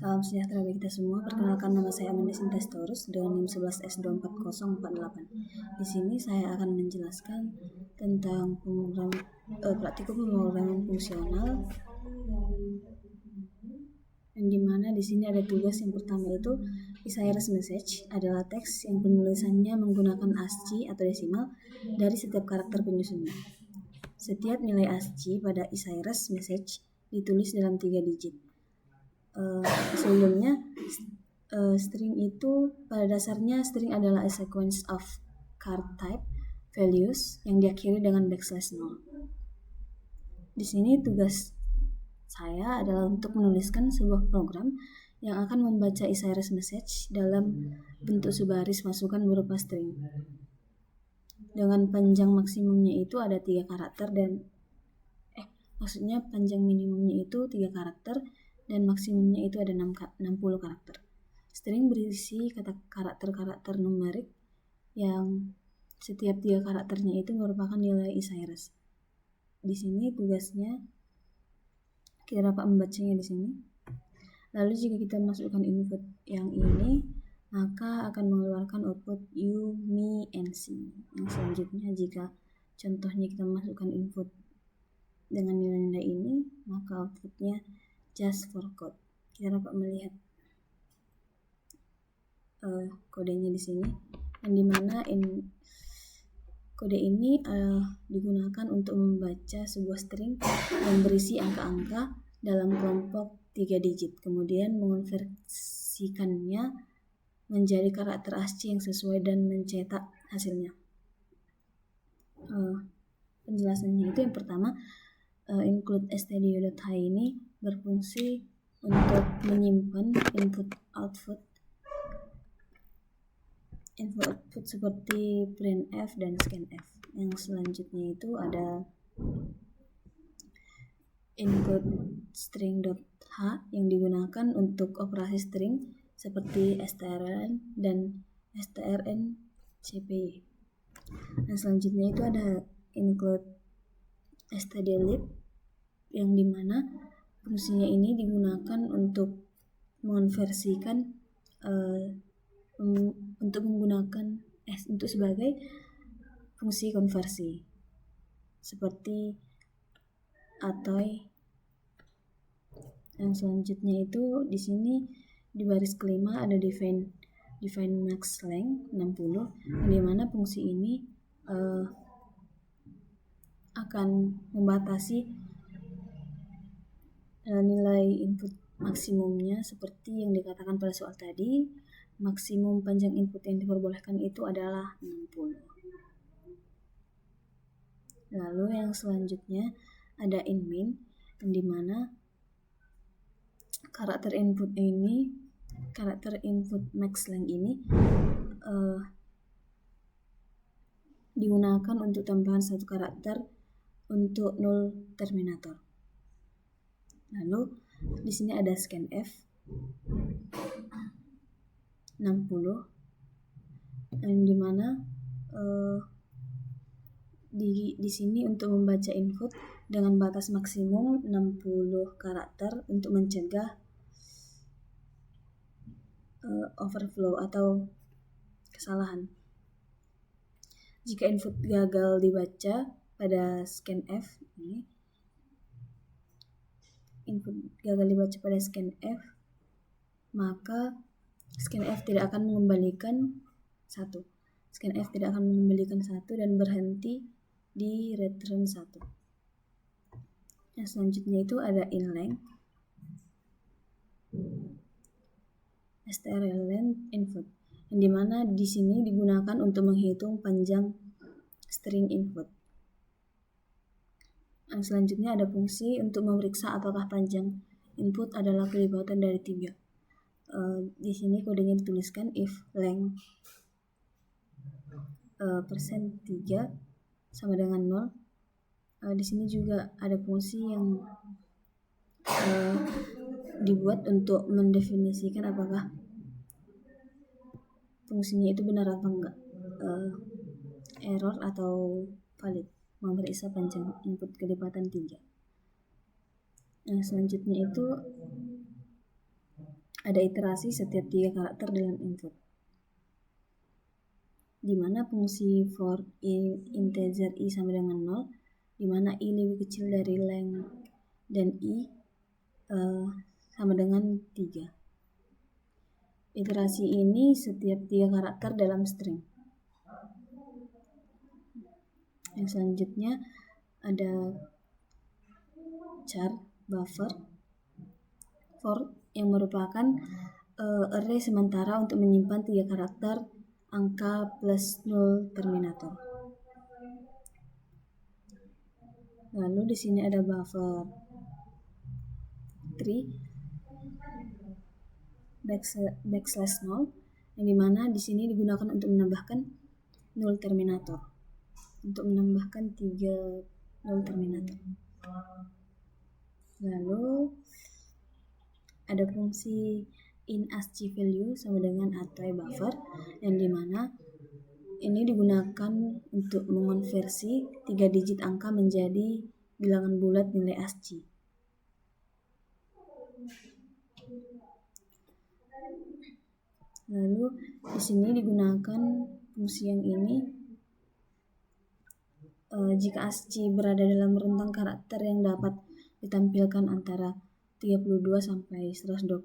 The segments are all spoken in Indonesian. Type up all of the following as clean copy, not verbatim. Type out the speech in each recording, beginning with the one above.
Salam sejahtera bagi kita semua. Perkenalkan, nama saya Amanda Sintastorus dengan NIM 11S24048. Di sini saya akan menjelaskan tentang praktikum pemrograman fungsional, yang dimana di sini ada tugas yang pertama yaitu Isaias message adalah teks yang penulisannya menggunakan ASCII atau desimal dari setiap karakter penyusunnya. Setiap nilai ASCII pada Isaias message ditulis dalam 3 digit. Sebelumnya string itu pada dasarnya string adalah a sequence of card type values yang diakhiri dengan \0. Di sini tugas saya adalah untuk menuliskan sebuah program yang akan membaca Isaias message dalam bentuk sebaris masukan berupa string. Dengan panjang maksimumnya itu ada 3 karakter dan maksudnya panjang minimumnya itu 3 karakter dan maksimumnya itu ada 60 karakter. String berisi karakter-karakter numerik yang setiap 3 karakternya itu merupakan nilai Isaias. Di sini tugasnya kita dapat membacanya di sini. Lalu jika kita masukkan input yang ini, maka akan mengeluarkan output U, Mi, and C. Yang selanjutnya jika contohnya kita masukkan input dengan nilai-nilai ini, maka outputnya just for code. Kita dapat melihat kodenya di sini, yang dimana kode ini digunakan untuk membaca sebuah string yang berisi angka-angka dalam kelompok 3 digit, kemudian mengonversikannya menjadi karakter ASCII yang sesuai dan mencetak hasilnya. Penjelasannya itu yang pertama, include stdio.h ini berfungsi untuk menyimpan input-output seperti printf dan scanf. Yang selanjutnya itu ada include string.h yang digunakan untuk operasi string seperti strlen dan strncpy. Dan selanjutnya itu ada include stdlib yang dimana fungsinya ini digunakan untuk mengonversikan untuk sebagai fungsi konversi seperti atoy. Yang selanjutnya itu di sini di baris kelima ada define max length 60, di mana fungsi ini akan membatasi nilai input maksimumnya seperti yang dikatakan pada soal tadi. Maksimum panjang input yang diperbolehkan itu adalah 60. Lalu yang selanjutnya ada in-min, yang dimana karakter input max length ini digunakan untuk tambahan satu karakter untuk null terminator. Lalu di sini ada scanf 60, yang dimana di sini untuk membaca input dengan batas maksimum 60 karakter untuk mencegah overflow atau kesalahan. Jika input gagal dibaca pada scanf ini, maka scanf tidak akan mengembalikan 1. Scanf tidak akan mengembalikan 1 dan berhenti di return 1. Yang selanjutnya itu ada in-length strlen input, yang dimana di sini digunakan untuk menghitung panjang string input. Yang selanjutnya ada fungsi untuk memeriksa apakah panjang input adalah kelipatan dari 3. Di sini kodenya dituliskan if length %3 sama dengan 0. Di sini juga ada fungsi yang dibuat untuk mendefinisikan apakah fungsinya itu benar atau enggak, error atau valid, memeriksa panjang input kelipatan 3. Yang selanjutnya itu ada iterasi setiap 3 karakter dalam input, di mana fungsi for integer i sama dengan 0, di mana i lebih kecil dari length dan i sama dengan 3. Iterasi ini setiap 3 karakter dalam string. Yang selanjutnya ada char buffer for yang merupakan array sementara untuk menyimpan 3 karakter angka plus 0 terminator. Lalu di sini ada buffer 3 \0 yang dimana di sini digunakan untuk menambahkan 0 terminator, untuk menambahkan 3 0 terminator. Lalu ada fungsi inASCII value sama dengan ATOE buffer, yang dimana ini digunakan untuk mengonversi 3 digit angka menjadi bilangan bulat nilai ASCII. Lalu di sini digunakan fungsi yang ini jika ASCII berada dalam rentang karakter yang dapat ditampilkan antara 32 sampai 126,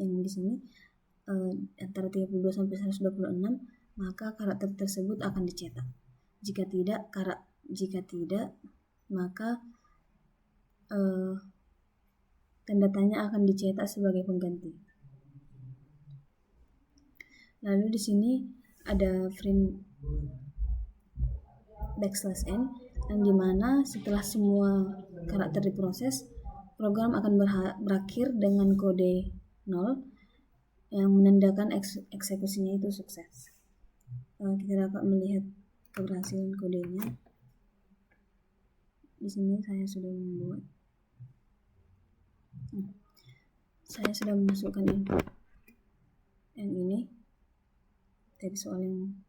yang di sini antara 32 sampai 126, maka karakter tersebut akan dicetak. Jika tidak, maka tanda tanya akan dicetak sebagai pengganti. Lalu di sini ada frame \n, yang dimana setelah semua karakter diproses, program akan berakhir dengan kode 0 yang menandakan eksekusinya itu sukses. Kita dapat melihat keberhasilan kodenya. Di sini saya sudah membuat. Saya sudah memasukkan input yang ini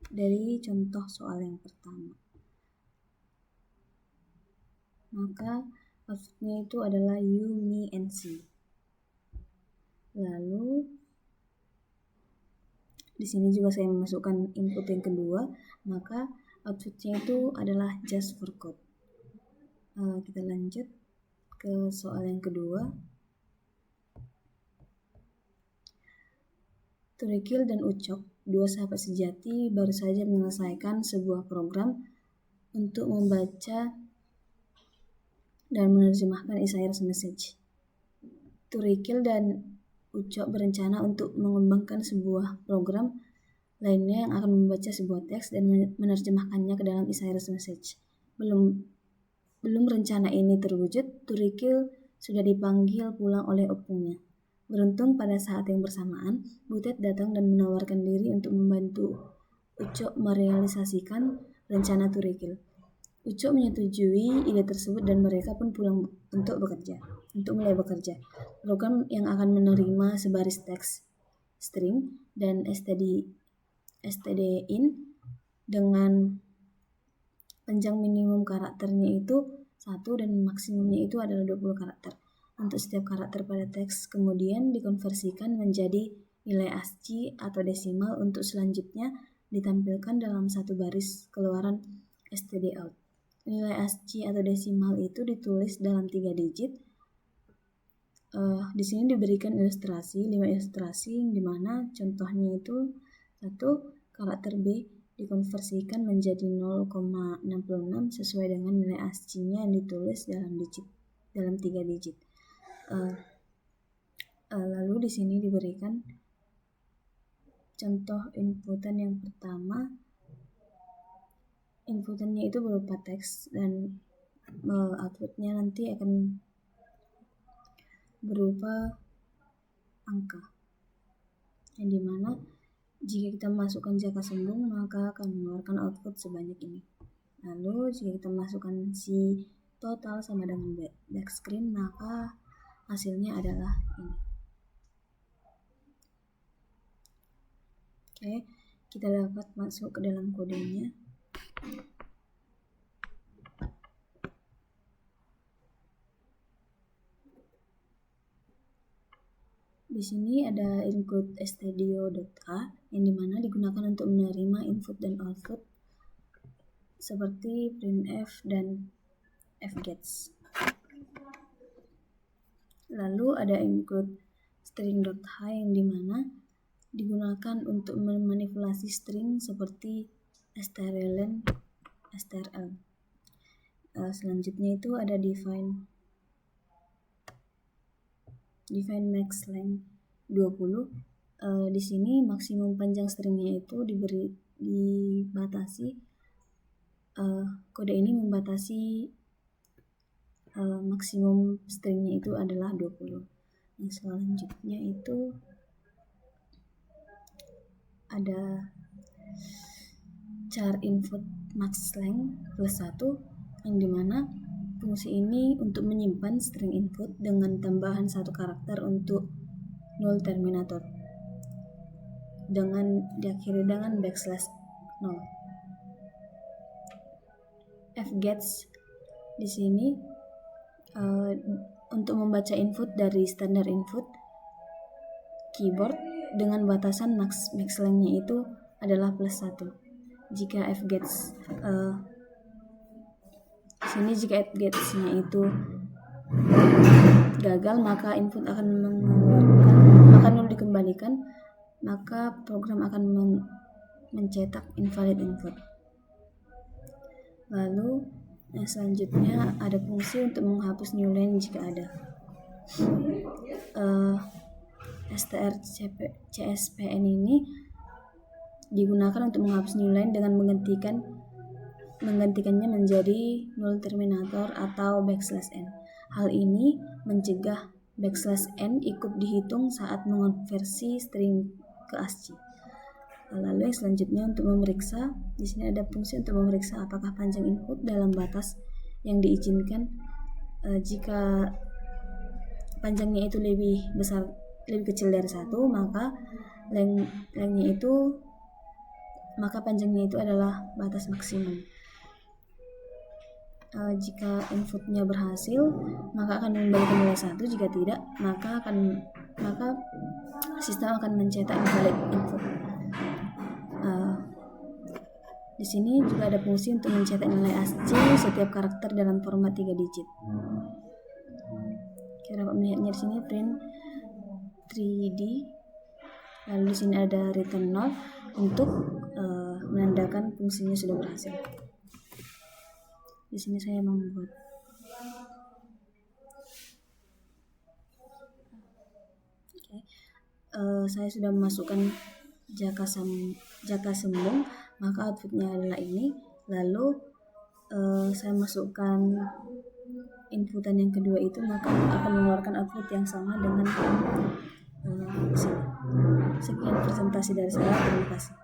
dari contoh soal yang pertama. Maka outputnya itu adalah you, me, and she. Lalu di sini juga saya memasukkan input yang kedua, maka outputnya itu adalah just for code. Kita lanjut ke soal yang kedua. Turikil dan Ucok, dua sahabat sejati, baru saja menyelesaikan sebuah program untuk membaca dan menerjemahkan Isaiah's message. Turikil dan Ucok berencana untuk mengembangkan sebuah program lainnya yang akan membaca sebuah teks dan menerjemahkannya ke dalam Isaiah's message. Belum rencana ini terwujud, Turikil sudah dipanggil pulang oleh opungnya. Beruntung pada saat yang bersamaan, Butet datang dan menawarkan diri untuk membantu Ucok merealisasikan rencana Turikil. Ucok menyetujui ide tersebut dan mereka pun pulang untuk mulai bekerja. Program yang akan menerima sebaris teks string dan std_in dengan panjang minimum karakternya itu 1 dan maksimumnya itu adalah 20 karakter. Untuk setiap karakter pada teks kemudian dikonversikan menjadi nilai ASCII atau desimal untuk selanjutnya ditampilkan dalam satu baris keluaran stdout. Nilai ASCII atau desimal itu ditulis dalam 3 digit. Di sini diberikan 5 ilustrasi di mana contohnya itu 1, karakter B dikonversikan menjadi 0,66 sesuai dengan nilai ASCII-nya yang ditulis dalam 3 digit. Lalu di sini diberikan contoh inputan yang pertama. Inputannya itu berupa teks dan outputnya nanti akan berupa angka, yang dimana jika kita masukkan jaka sembung maka akan mengeluarkan output sebanyak ini. Lalu jika kita masukkan si total sama dengan backscreen maka hasilnya adalah ini. Oke, kita dapat masuk ke dalam kodenya. Di sini ada include stdio.a yang dimana digunakan untuk menerima input dan output seperti printf dan fgets. Lalu ada include string.h yang dimana digunakan untuk memanipulasi string seperti strlen, strl. Selanjutnya itu ada define max length 20. Di sini maksimum panjang stringnya itu dibatasi. Kode ini membatasi maksimum stringnya itu adalah 20. Yang selanjutnya itu ada char input max length plus 1 yang dimana fungsi ini untuk menyimpan string input dengan tambahan satu karakter untuk null terminator dengan diakhiri dengan \0. fgets di sini untuk membaca input dari standar input keyboard dengan batasan max length-nya itu adalah plus 1. Jika fgets sini jika fgets-nya itu gagal, maka input akan mengeluarkan, maka null dikembalikan, maka program akan mencetak invalid input. Lalu yang selanjutnya ada fungsi untuk menghapus new line jika ada. strcspn ini digunakan untuk menghapus new line dengan menggantikannya menjadi null terminator atau \n. Hal ini mencegah \n ikut dihitung saat mengonversi string ke ASCII. Lalu yang selanjutnya untuk memeriksa, di sini ada fungsi untuk memeriksa apakah panjang input dalam batas yang diizinkan. Jika panjangnya itu lebih kecil dari 1, maka panjangnya itu adalah batas maksimum. Jika inputnya berhasil, maka akan mengembalikan nilai 1. Jika tidak, maka sistem akan mencetak invalid input. Di sini juga ada fungsi untuk mencetak nilai ASCII setiap karakter dalam format 3 digit. Kita dapat melihatnya di sini print 3D. Lalu di sini ada return 0 untuk menandakan fungsinya sudah berhasil. Di sini saya membuat saya sudah memasukkan jaka sembung, maka outputnya adalah ini. Lalu saya masukkan inputan yang kedua itu, maka akan mengeluarkan output yang sama dengan sini. Sekian presentasi dari saya, terima kasih.